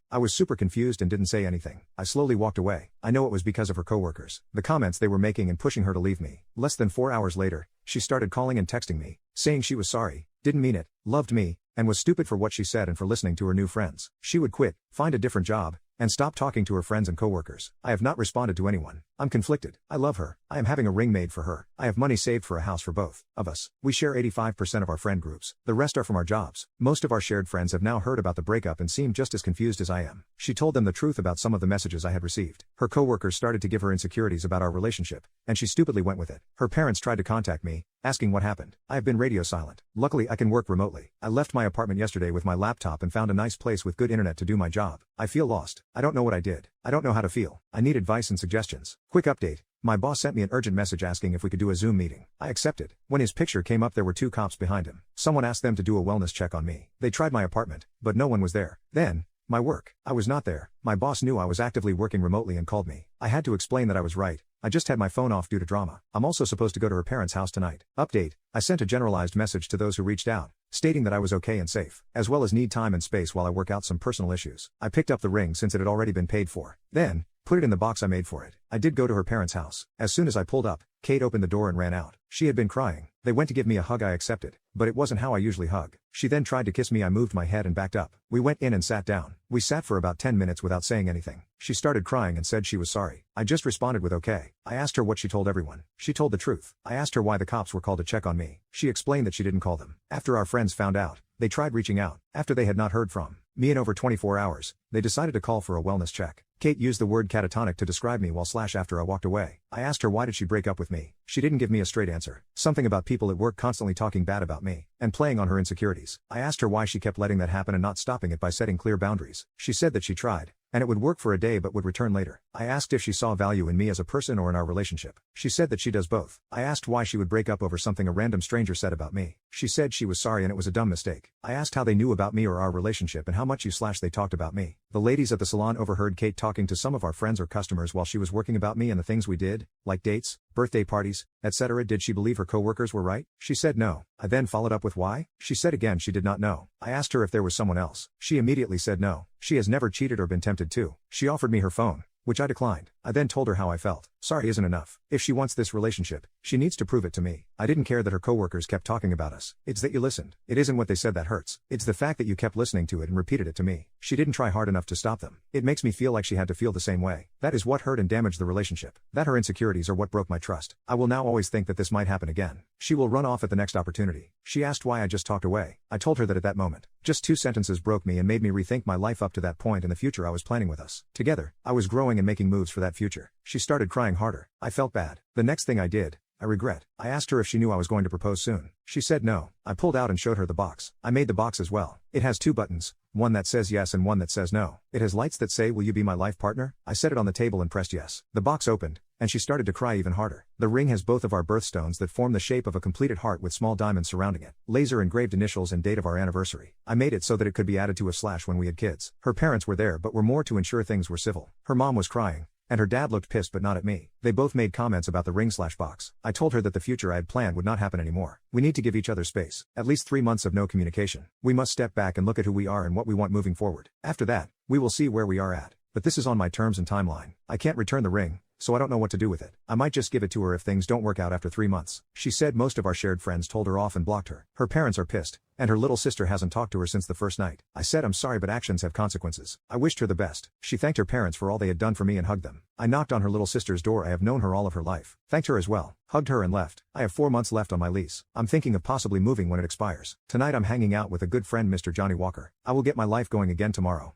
I was super confused and didn't say anything. I slowly walked away. I know it was because of her coworkers. The comments they were making and pushing her to leave me. Less than 4 hours later, she started calling and texting me, saying she was sorry, didn't mean it, loved me, and was stupid for what she said and for listening to her new friends. She would quit, find a different job, and stop talking to her friends and coworkers. I have not responded to anyone. I'm conflicted. I love her. I am having a ring made for her. I have money saved for a house for both of us. We share 85% of our friend groups. The rest are from our jobs. Most of our shared friends have now heard about the breakup and seem just as confused as I am. She told them the truth about some of the messages I had received. Her coworkers started to give her insecurities about our relationship, and she stupidly went with it. Her parents tried to contact me, asking what happened. I have been radio silent. Luckily, I can work remotely. I left my apartment yesterday with my laptop and found a nice place with good internet to do my job. I feel lost. I don't know what I did. I don't know how to feel. I need advice and suggestions. Quick update. My boss sent me an urgent message asking if we could do a Zoom meeting. I accepted. When his picture came up, there were 2 cops behind him. Someone asked them to do a wellness check on me. They tried my apartment, but no one was there. Then, my work. I was not there. My boss knew I was actively working remotely and called me. I had to explain that I was right. I just had my phone off due to drama. I'm also supposed to go to her parents' house tonight. Update. I sent a generalized message to those who reached out, stating that I was okay and safe, as well as need time and space while I work out some personal issues. I picked up the ring since it had already been paid for. Then, put it in the box I made for it. I did go to her parents' house. As soon as I pulled up, Kate opened the door and ran out. She had been crying. They went to give me a hug. I accepted, but it wasn't how I usually hug. She then tried to kiss me. I moved my head and backed up. We went in and sat down. We sat for about 10 minutes without saying anything. She started crying and said she was sorry. I just responded with okay. I asked her what she told everyone. She told the truth. I asked her why the cops were called to check on me. She explained that she didn't call them. After our friends found out, they tried reaching out. After they had not heard from me in over 24 hours, they decided to call for a wellness check. Kate used the word catatonic to describe me while after I walked away. I asked her why did she break up with me. She didn't give me a straight answer. Something about people at work constantly talking bad about me and playing on her insecurities. I asked her why she kept letting that happen and not stopping it by setting clear boundaries. She said that she tried, and it would work for a day but would return later. I asked if she saw value in me as a person or in our relationship. She said that she does both. I asked why she would break up over something a random stranger said about me. She said she was sorry and it was a dumb mistake. I asked how they knew about me or our relationship and how much they talked about me. The ladies at the salon overheard Kate talking to some of our friends or customers while she was working about me and the things we did, like dates, birthday parties, etc. Did she believe her coworkers were right? She said no. I then followed up with why? She said again she did not know. I asked her if there was someone else. She immediately said no. She has never cheated or been tempted to. She offered me her phone, which I declined. I then told her how I felt. Sorry isn't enough. If she wants this relationship, she needs to prove it to me. I didn't care that her coworkers kept talking about us. It's that you listened. It isn't what they said that hurts. It's the fact that you kept listening to it and repeated it to me. She didn't try hard enough to stop them. It makes me feel like she had to feel the same way. That is what hurt and damaged the relationship. That her insecurities are what broke my trust. I will now always think that this might happen again. She will run off at the next opportunity. She asked why I just talked away. I told her that at that moment, just 2 sentences broke me and made me rethink my life up to that point and the future I was planning with us. Together, I was growing and making moves for that future. She started crying harder. I felt bad. The next thing I did, I regret. I asked her if she knew I was going to propose soon. She said no. I pulled out and showed her the box. I made the box as well. It has 2 buttons, one that says yes and one that says no. It has lights that say, "Will you be my life partner?" I set it on the table and pressed yes. The box opened, and she started to cry even harder. The ring has both of our birthstones that form the shape of a completed heart with small diamonds surrounding it. Laser engraved initials and date of our anniversary. I made it so that it could be added to a slash when we had kids. Her parents were there but were more to ensure things were civil. Her mom was crying, and her dad looked pissed but not at me. They both made comments about the ring/box. I told her that the future I had planned would not happen anymore. We need to give each other space. At least 3 months of no communication. We must step back and look at who we are and what we want moving forward. After that, we will see where we are at. But this is on my terms and timeline. I can't return the ring, so I don't know what to do with it. I might just give it to her if things don't work out after 3 months. She said most of our shared friends told her off and blocked her. Her parents are pissed, and her little sister hasn't talked to her since the first night. I said I'm sorry but actions have consequences. I wished her the best. She thanked her parents for all they had done for me and hugged them. I knocked on her little sister's door. I have known her all of her life. Thanked her as well. Hugged her and left. I have 4 months left on my lease. I'm thinking of possibly moving when it expires. Tonight I'm hanging out with a good friend Mr. Johnny Walker. I will get my life going again tomorrow.